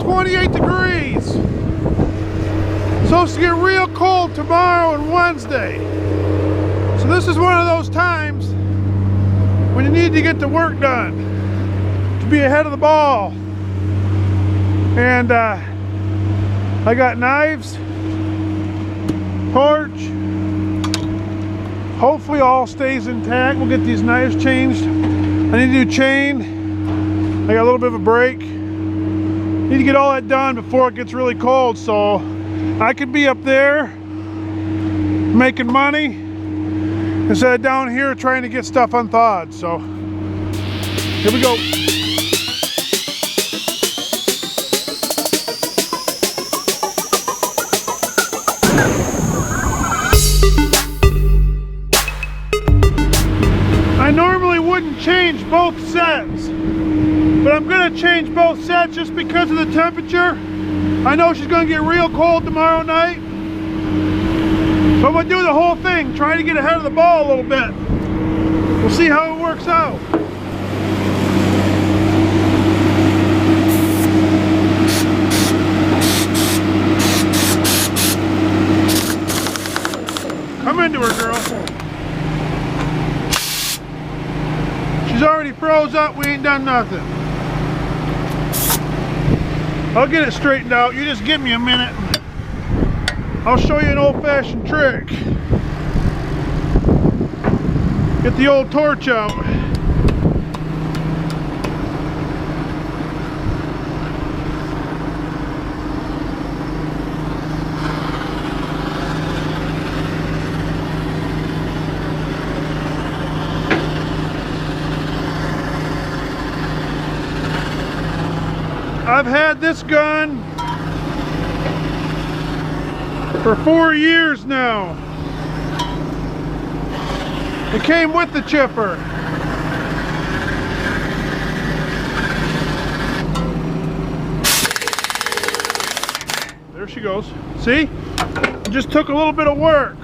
28 degrees. Supposed to get real cold tomorrow and Wednesday. So this is one of those times when you need to get the work done to be ahead of the ball. And I got knives, torch. Hopefully all stays intact. We'll get these knives changed. I need to do chain. I got a little bit of a break. Need to get all that done before it gets really cold so I could be up there making money instead of down here trying to get stuff unthawed. So here we go. I normally wouldn't change both sets, but I'm going to change both sets just because of the temperature. I know she's going to get real cold tomorrow night, so I'm going to do the whole thing, try to get ahead of the ball a little bit. We'll see how it works out. Come into her, girl. She's already froze up, we ain't done nothing. I'll get it straightened out, you just give me a minute. I'll show you an old-fashioned trick. Get the old torch out. I've had this gun for 4 years now. It came with the chipper. There she goes. See? It just took a little bit of work.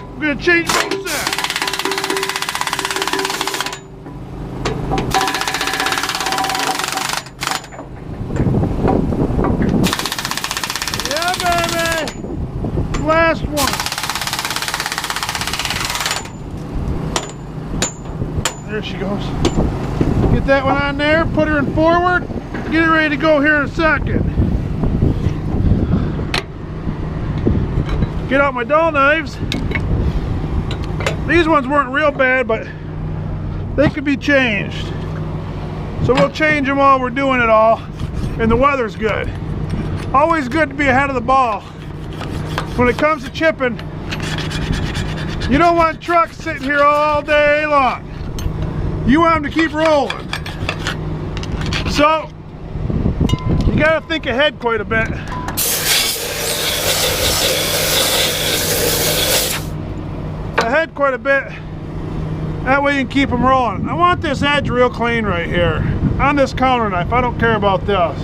I'm gonna change both sets. Yeah, baby. Last one. There she goes. Get that one on there, put her in forward, get it ready to go here in a second. Get out my dull knives. These ones weren't real bad, but they could be changed. So we'll change them while we're doing it all, and the weather's good. Always good to be ahead of the ball. When it comes to chipping, you don't want trucks sitting here all day long. You want them to keep rolling. So, you gotta think ahead quite a bit. Ahead quite a bit, that way you can keep them rolling. I want this edge real clean right here on this counter knife. I don't care about this.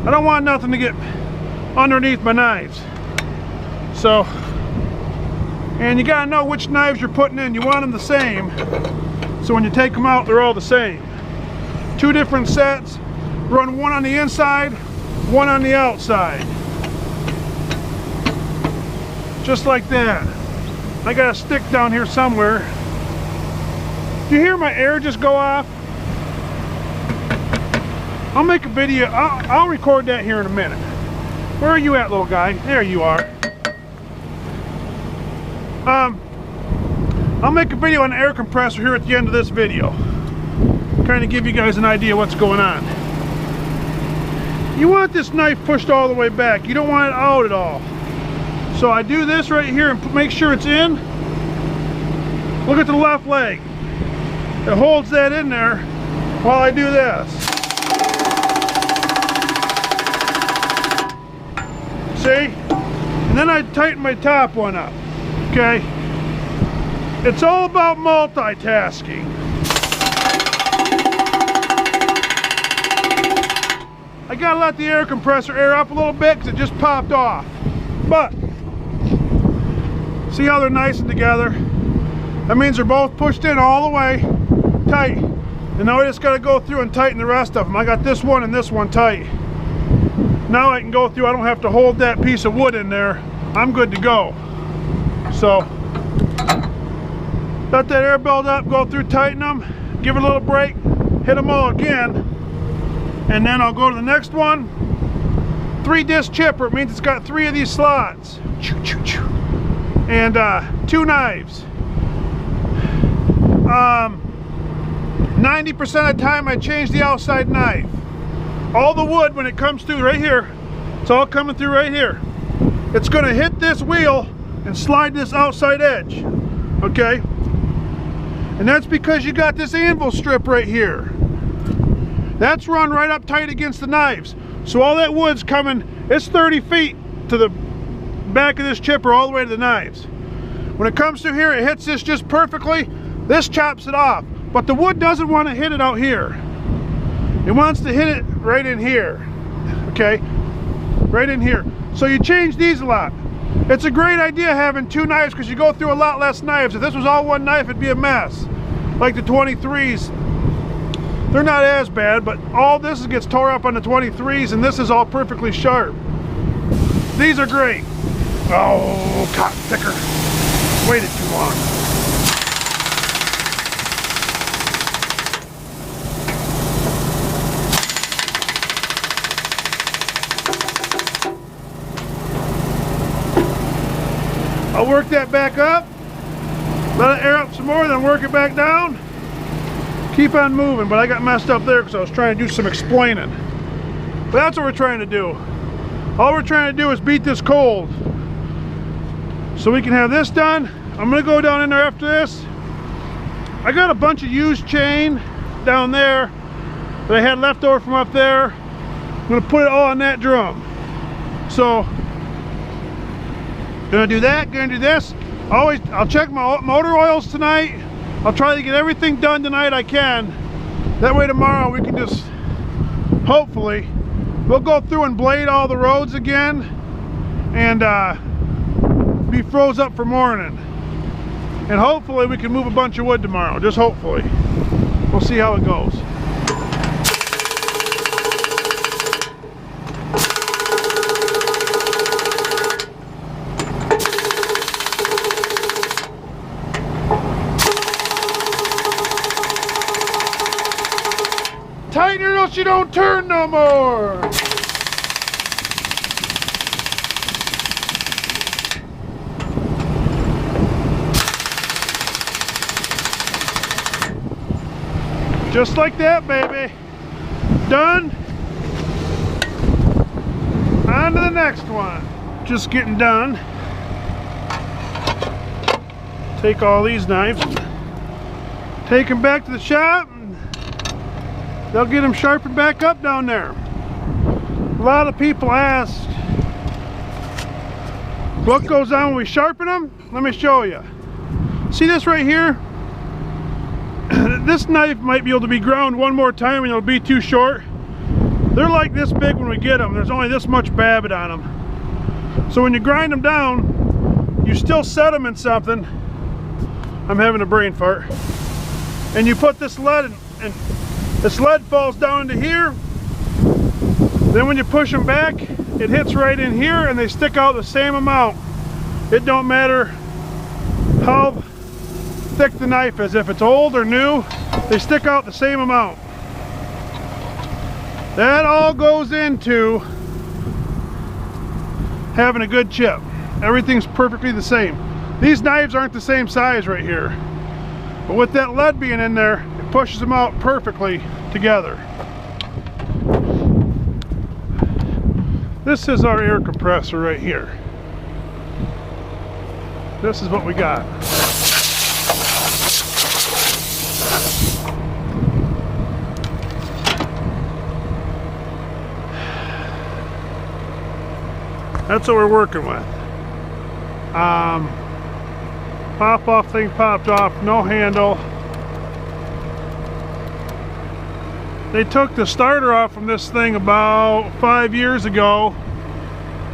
I don't want nothing to get underneath my knives. So, and you gotta know which knives you're putting in. You want them the same, so when you take them out, they're all the same. 2 different sets, run one on the inside, one on the outside. Just like that. I got a stick down here somewhere. Do you hear my air just go off? I'll make a video. I'll record that here in a minute. Where are you at, little guy? There you are. I'll make a video on the air compressor here at the end of this video. Kind of give you guys an idea what's going on. You want this knife pushed all the way back. You don't want it out at all. So I do this right here and make sure it's in. Look at the left leg. It holds that in there while I do this. See? And then I tighten my top one up. Okay? It's all about multitasking. gotta let the air compressor air up a little bit because it just popped off. But see how they're nice and together? That means they're both pushed in all the way tight. And now I just gotta go through and tighten the rest of them. I got this one and this one tight. Now I can go through, I don't have to hold that piece of wood in there. I'm good to go. So, let that air build up, go through, tighten them, give it a little break, hit them all again, and then I'll go to the next one. 3-disc chipper, it means it's got 3 of these slots. And 2 knives. 90% of the time I change the outside knife. All the wood, when it comes through right here, it's all coming through right here. It's gonna hit this wheel and slide this outside edge, okay? And that's because you got this anvil strip right here. That's run right up tight against the knives. So all that wood's coming, it's 30 feet to the back of this chipper all the way to the knives. When it comes through here, it hits this just perfectly. This chops it off, but the wood doesn't want to hit it out here. It wants to hit it right in here, okay? Right in here. So you change these a lot. It's a great idea having 2 knives because you go through a lot less knives. If this was all one knife, it'd be a mess. Like the 23s, they're not as bad, but all this gets tore up on the 23s and this is all perfectly sharp. These are great. Oh, cotton thicker. Waited too long. I'll work that back up, let it air up some more, then work it back down. Keep on moving, but I got messed up there because I was trying to do some explaining. But that's what we're trying to do. All we're trying to do is beat this cold. So we can have this done. I'm gonna go down in there after this. I got a bunch of used chain down there that I had left over from up there. I'm gonna put it all in that drum. So, gonna do that, gonna do this. I'll check my motor oils tonight. I'll try to get everything done tonight I can. That way tomorrow we can just, hopefully, we'll go through and blade all the roads again and be froze up for morning. And hopefully we can move a bunch of wood tomorrow, just hopefully. We'll see how it goes. Tighten her or else you don't turn no more. Just like that, baby. Done. On to the next one. Just getting done. Take all these knives, take them back to the shop. They'll get them sharpened back up down there. A lot of people ask, what goes on when we sharpen them? Let me show you. See this right here? This knife might be able to be ground one more time and it'll be too short. They're like this big when we get them. There's only this much babbitt on them. So when you grind them down, you still set them in something. I'm having a brain fart. And you put this lead in, and this lead falls down into here. Then when you push them back, it hits right in here and they stick out the same amount. It don't matter how thick the knife is. If it's old or new, they stick out the same amount. That all goes into having a good chip. Everything's perfectly the same. These knives aren't the same size right here. But with that lead being in there, it pushes them out perfectly together. This is our air compressor right here. This is what we got. That's what we're working with. Pop off thing popped off, no handle. They took the starter off from this thing about 5 years ago.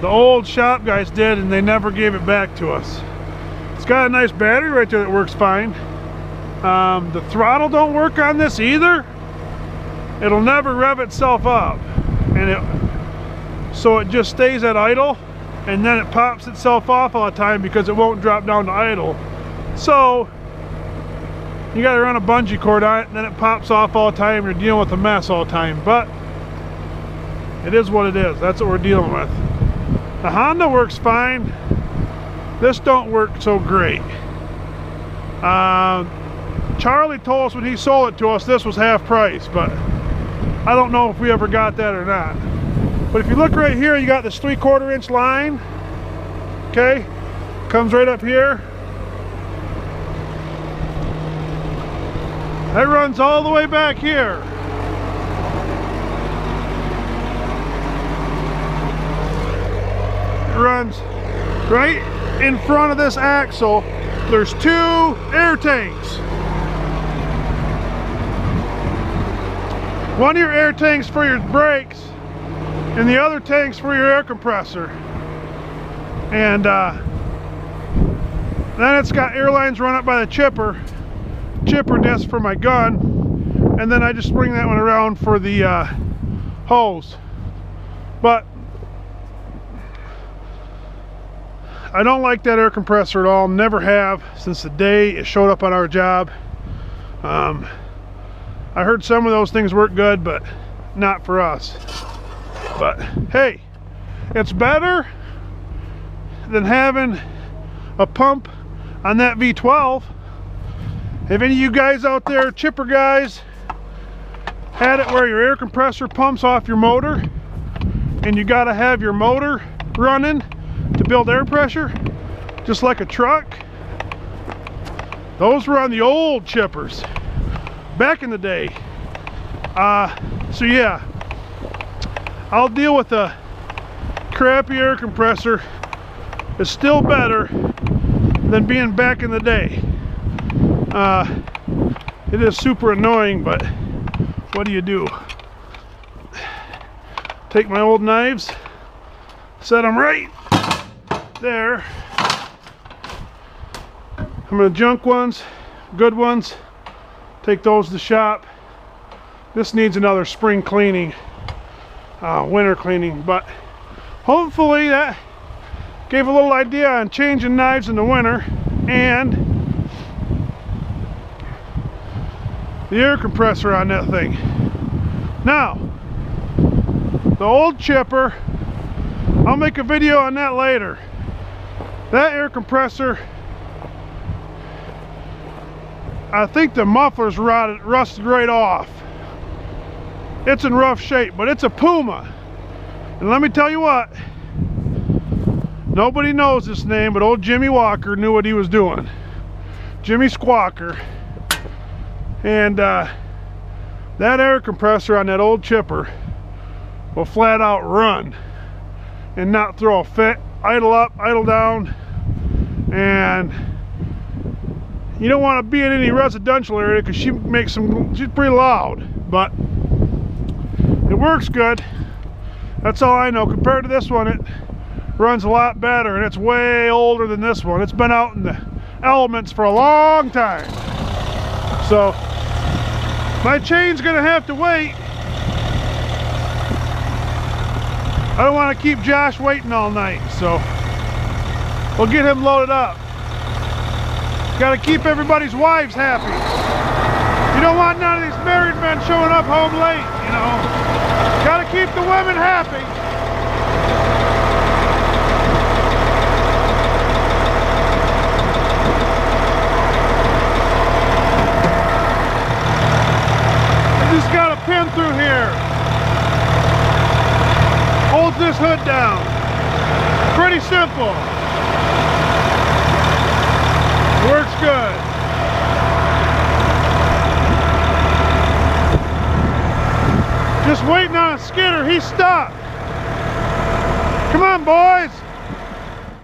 The old shop guys did, and they never gave it back to us. It's got a nice battery right there that works fine. The throttle don't work on this either. It'll never rev itself up, and so it just stays at idle, and then it pops itself off all the time because it won't drop down to idle. So you got to run a bungee cord on it, and then it pops off all the time. You're dealing with a mess all the time, but it is what it is. That's what we're dealing with. The Honda works fine. This don't work so great. Charlie told us when he sold it to us this was half price, but I don't know if we ever got that or not. But if you look right here, you got this 3/4 inch line. Okay, comes right up here. That runs all the way back here. It runs right in front of this axle. There's 2 air tanks. One of your air tanks for your brakes, and the other tank's for your air compressor. And then it's got air lines run up by the chipper disc for my gun, and then I just bring that one around for the hose. But I don't like that air compressor at all. Never have since the day it showed up on our job. I heard some of those things work good, but not for us. But hey, it's better than having a pump on that V12. If any of you guys out there, chipper guys, had it where your air compressor pumps off your motor, and you gotta have your motor running to build air pressure, just like a truck. Those were on the old chippers back in the day. So yeah, I'll deal with a crappy air compressor. It's still better than being back in the day. It is super annoying, but what do you do? Take my old knives, set them right there. I'm gonna junk ones, good ones, take those to the shop. This needs another spring cleaning, winter cleaning, but hopefully that gave a little idea on changing knives in the winter and the air compressor on that thing. Now, the old chipper, I'll make a video on that later. That air compressor, I think the muffler's rusted right off. It's in rough shape, but it's a Puma. And let me tell you what, nobody knows this name, but old Jimmy Walker knew what he was doing. Jimmy Squawker. And that air compressor on that old chipper will flat out run and not throw a fit, idle up, idle down. And you don't want to be in any residential area because she's pretty loud, but it works good. That's all I know. Compared to this one, it runs a lot better, and it's way older than this one. It's been out in the elements for a long time. So my chain's gonna have to wait. I don't want to keep Josh waiting all night, so we'll get him loaded up. Got to keep everybody's wives happy. You don't want none of these married men showing up home late, you know. Got to keep the women happy. I just got a pin through here. Holds this hood down. Pretty simple. Works good. Just waiting on a skidder. He's stuck. Come on, boys.